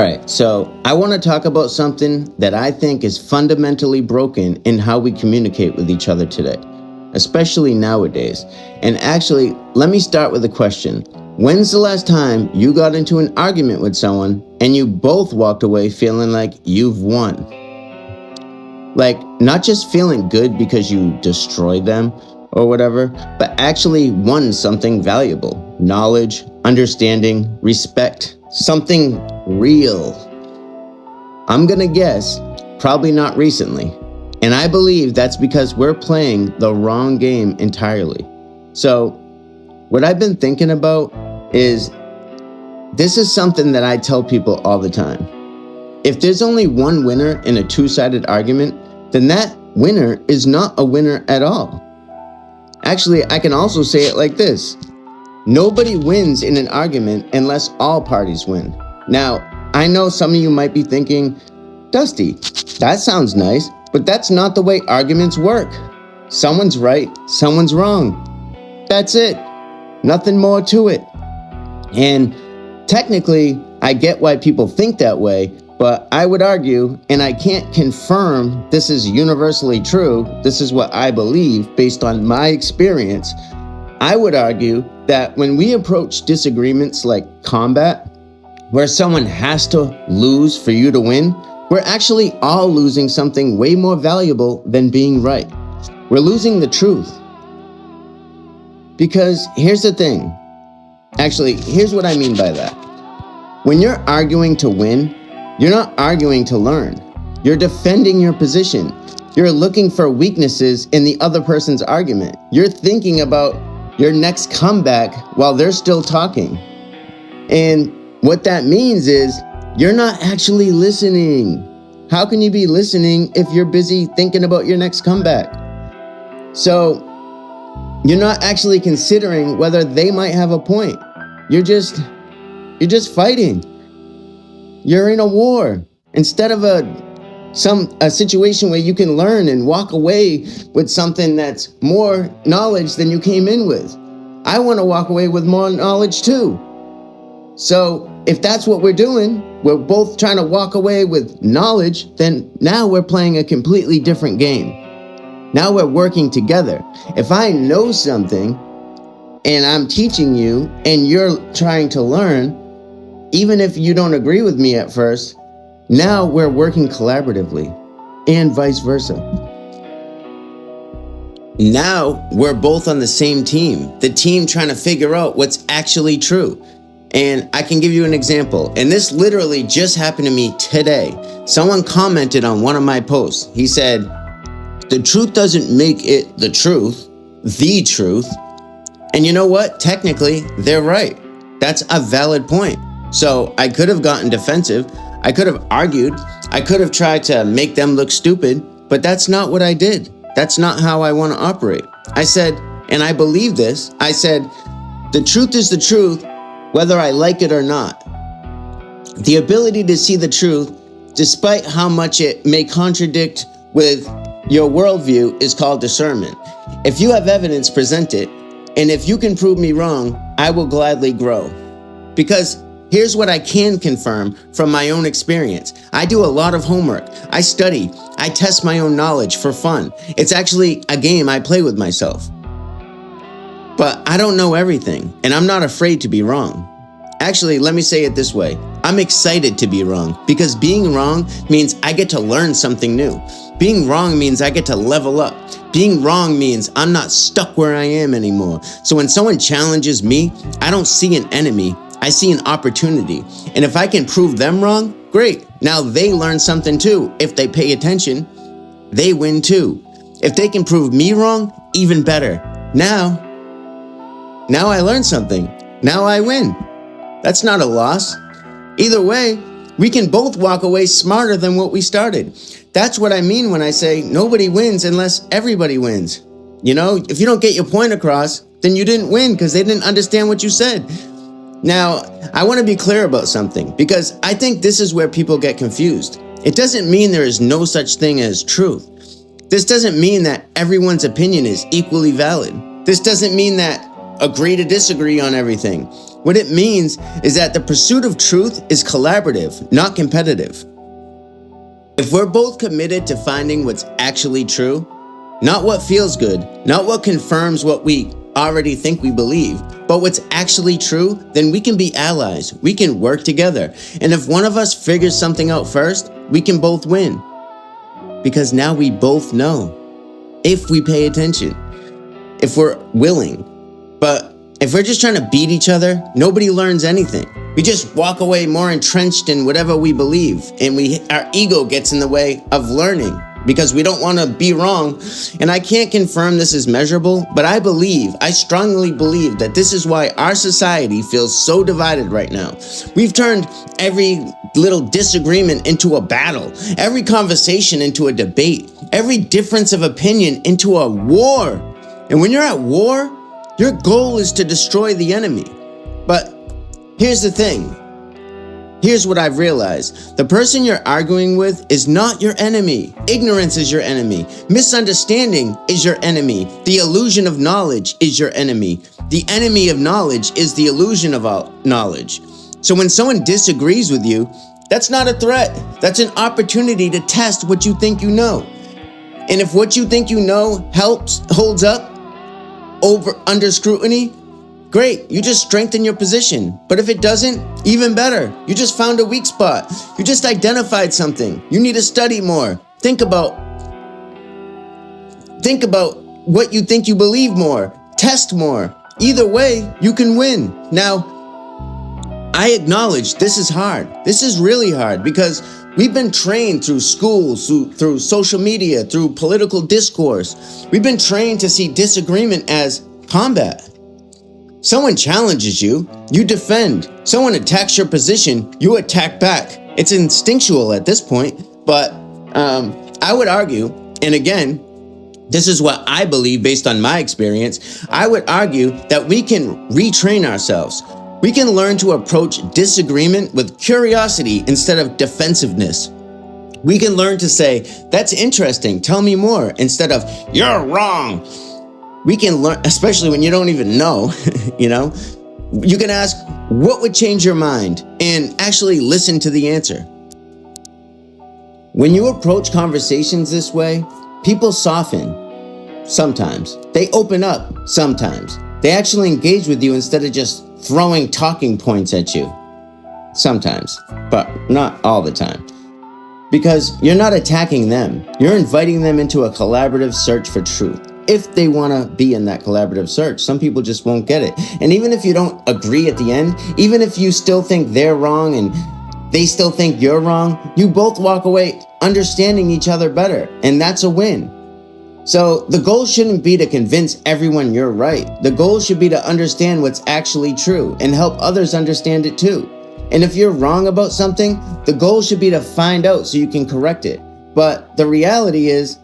All right, so I want to talk about something that I think is fundamentally broken in how we communicate with each other today, especially nowadays. And actually, let me start with a question. When's the last time you got into an argument with someone and you both walked away feeling like you've won? Like, not just feeling good because you destroyed them or whatever, but actually won something valuable: knowledge, understanding, respect, something real. I'm gonna guess probably not recently. And I believe that's because we're playing the wrong game entirely. So, what I've been thinking about is this is something that I tell people all the time. If there's only one winner in a two-sided argument, then that winner is not a winner at all. Actually, I can also say it like this. Nobody wins in an argument unless all parties win. Now, I know some of you might be thinking, Dusty, that sounds nice, but that's not the way arguments work. Someone's right, someone's wrong. That's it. Nothing more to it. And technically, I get why people think that way, but I would argue, and I can't confirm this is universally true, this is what I believe based on my experience, I would argue that when we approach disagreements like combat, where someone has to lose for you to win, we're actually all losing something way more valuable than being right. We're losing the truth. Because here's the thing. Actually, here's what I mean by that. When you're arguing to win, you're not arguing to learn. You're defending your position. You're looking for weaknesses in the other person's argument. You're thinking about your next comeback while they're still talking. And what that means is you're not actually listening. How can you be listening if you're busy thinking about your next comeback? So you're not actually considering whether they might have a point. You're just fighting. You're in a war instead of a situation where you can learn and walk away with something that's more knowledge than you came in with. I want to walk away with more knowledge too. So if that's what we're doing, we're both trying to walk away with knowledge, then now we're playing a completely different game. Now we're working together. If I know something and I'm teaching you and you're trying to learn, even if you don't agree with me at first, now we're working collaboratively, and vice versa. Now we're both on the same team, the team trying to figure out what's actually true. And I can give you an example, and this literally just happened to me today. Someone commented on one of my posts. He said, "The truth doesn't make it the truth. And you know what? Technically, they're right. That's a valid point. So I could have gotten defensive. I could have argued. I could have tried to make them look stupid, but that's not what I did. That's not how I want to operate. I said, and I believe this, I said, the truth is the truth, whether I like it or not. The ability to see the truth, despite how much it may contradict with your worldview, is called discernment. If you have evidence, present it. And if you can prove me wrong, I will gladly grow. Because here's what I can confirm from my own experience. I do a lot of homework. I study. I test my own knowledge for fun. It's actually a game I play with myself. But I don't know everything, and I'm not afraid to be wrong. Actually, let me say it this way. I'm excited to be wrong, because being wrong means I get to learn something new. Being wrong means I get to level up. Being wrong means I'm not stuck where I am anymore. So when someone challenges me, I don't see an enemy. I see an opportunity. And if I can prove them wrong, great. Now they learn something too. If they pay attention, they win too. If they can prove me wrong, even better. Now I learned something. Now I win. That's not a loss. Either way, we can both walk away smarter than what we started. That's what I mean when I say nobody wins unless everybody wins. You know, if you don't get your point across, then you didn't win because they didn't understand what you said. Now, I want to be clear about something because I think this is where people get confused. It doesn't mean there is no such thing as truth. This doesn't mean that everyone's opinion is equally valid. This doesn't mean that agree to disagree on everything. What it means is that the pursuit of truth is collaborative, not competitive. If we're both committed to finding what's actually true, not what feels good, not what confirms what we already think we believe, but what's actually true, then we can be allies. We can work together. And if one of us figures something out first, we can both win. Because now we both know. If we pay attention. If we're willing. But if we're just trying to beat each other, nobody learns anything. We just walk away more entrenched in whatever we believe. And our ego gets in the way of learning. Because we don't want to be wrong. And I can't confirm this is measurable, but I strongly believe that this is why our society feels so divided right now. We've turned every little disagreement into a battle, every conversation into a debate, every difference of opinion into a war. And when you're at war, your goal is to destroy the enemy. But here's the thing. Here's what I've realized. The person you're arguing with is not your enemy. Ignorance is your enemy. Misunderstanding is your enemy. The illusion of knowledge is your enemy. The enemy of knowledge is the illusion of knowledge. So when someone disagrees with you, that's not a threat. That's an opportunity to test what you think you know. And if what you think you know holds up under scrutiny, great, you just strengthen your position. But if it doesn't, even better. You just found a weak spot. You just identified something. You need to study more. Think about what you think you believe more. Test more. Either way, you can win. Now, I acknowledge this is hard. This is really hard because we've been trained through schools, through social media, through political discourse. We've been trained to see disagreement as combat. Someone challenges you, you defend. Someone attacks your position, you attack back. It's instinctual at this point, but I would argue, and again, this is what I believe based on my experience, I would argue that we can retrain ourselves. We can learn to approach disagreement with curiosity instead of defensiveness. We can learn to say, that's interesting, tell me more, instead of, you're wrong. We can learn, especially when you don't even know, you can ask, what would change your mind? And actually listen to the answer. When you approach conversations this way, people soften sometimes. They open up sometimes. They actually engage with you instead of just throwing talking points at you. Sometimes, but not all the time. Because you're not attacking them. You're inviting them into a collaborative search for truth. If they want to be in that collaborative search, some people just won't get it. And even if you don't agree at the end, even if you still think they're wrong and they still think you're wrong, you both walk away understanding each other better. And that's a win. So the goal shouldn't be to convince everyone you're right. The goal should be to understand what's actually true and help others understand it too. And if you're wrong about something, the goal should be to find out so you can correct it. But the reality is,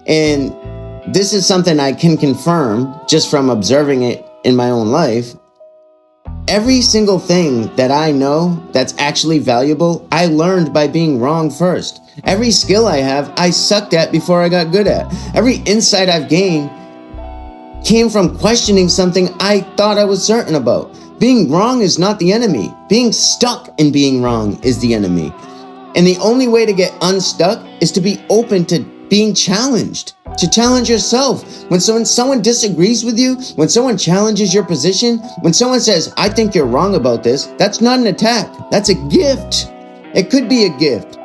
and this is something I can confirm just from observing it in my own life, every single thing that I know that's actually valuable, I learned by being wrong first. Every skill I have, I sucked at before I got good at. Every insight I've gained came from questioning something I thought I was certain about. Being wrong is not the enemy. Being stuck in being wrong is the enemy. And the only way to get unstuck is to be open to being challenged, to challenge yourself. When someone disagrees with you, when someone challenges your position, when someone says, I think you're wrong about this, that's not an attack. That's a gift. It could be a gift.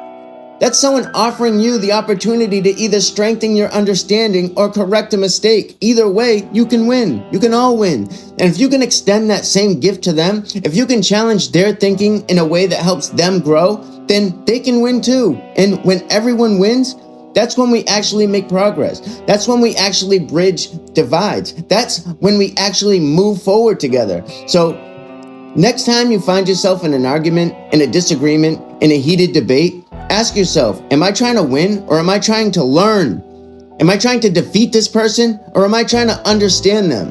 That's someone offering you the opportunity to either strengthen your understanding or correct a mistake. Either way, you can win. You can all win. And if you can extend that same gift to them, if you can challenge their thinking in a way that helps them grow, then they can win too. And when everyone wins, that's when we actually make progress. That's when we actually bridge divides. That's when we actually move forward together. So next time you find yourself in an argument, in a disagreement, in a heated debate, ask yourself, am I trying to win or am I trying to learn? Am I trying to defeat this person or am I trying to understand them?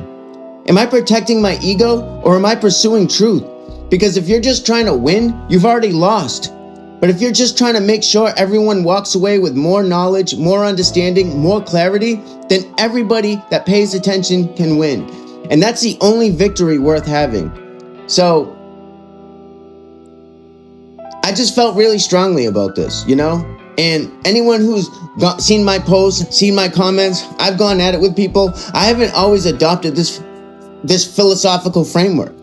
Am I protecting my ego or am I pursuing truth? Because if you're just trying to win, you've already lost. But if you're just trying to make sure everyone walks away with more knowledge, more understanding, more clarity, then everybody that pays attention can win. And that's the only victory worth having. So I just felt really strongly about this, you know? And anyone who's seen my posts, seen my comments, I've gone at it with people. I haven't always adopted this philosophical framework.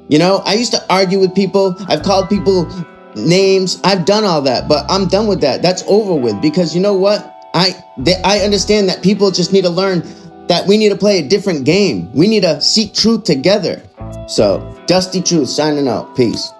You know, I used to argue with people. I've called people names. I've done all that, but I'm done with that. That's over with, because you know what? I understand that people just need to learn that we need to play a different game. We need to seek truth together. So, Dusty Truth signing out. Peace.